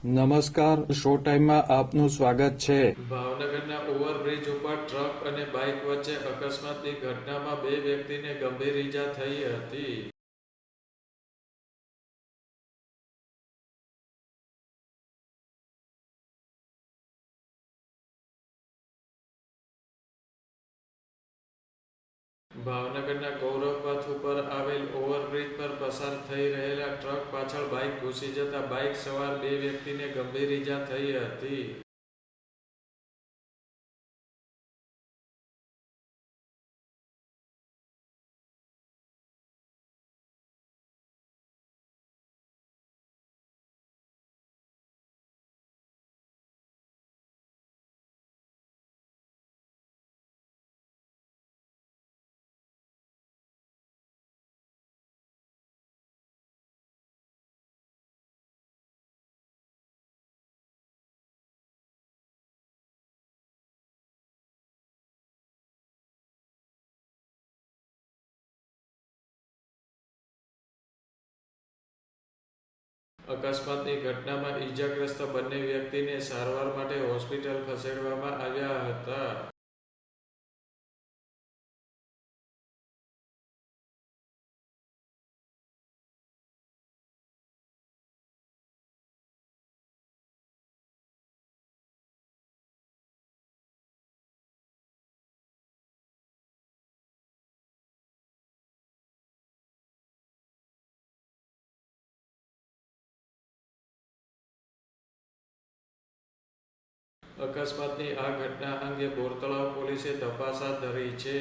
નમસ્કાર, શો ટાઈમમાં આપનું સ્વાગત છે. ભાવનગરના ઓવરબ્રિજ ઉપર ટ્રક અને બાઇક વચ્ચે અકસ્માતની ઘટનામાં 2 વ્યક્તિને ગંભીર ઈજા થઈ હતી. ભાવનગરના ગૌરવ પથ ઉપર આવેલ ઓવરબ્રિજ પર પસાર થઈ રહેલા ટ્રક પાછળ બાઇક ઘૂસી જતા બાઇક સવાર 2 વ્યક્તિને ગંભીર ઈજા થઈ હતી. અકસ્માતની ઘટનામાં ઈજાગ્રસ્ત બંને વ્યક્તિને સારવાર માટે હોસ્પિટલ ખસેડવામાં આવ્યા હતા. અકસ્માતની આ ઘટના અંગે બોરતળાવ પોલીસે તપાસ હાથ ધરી છે.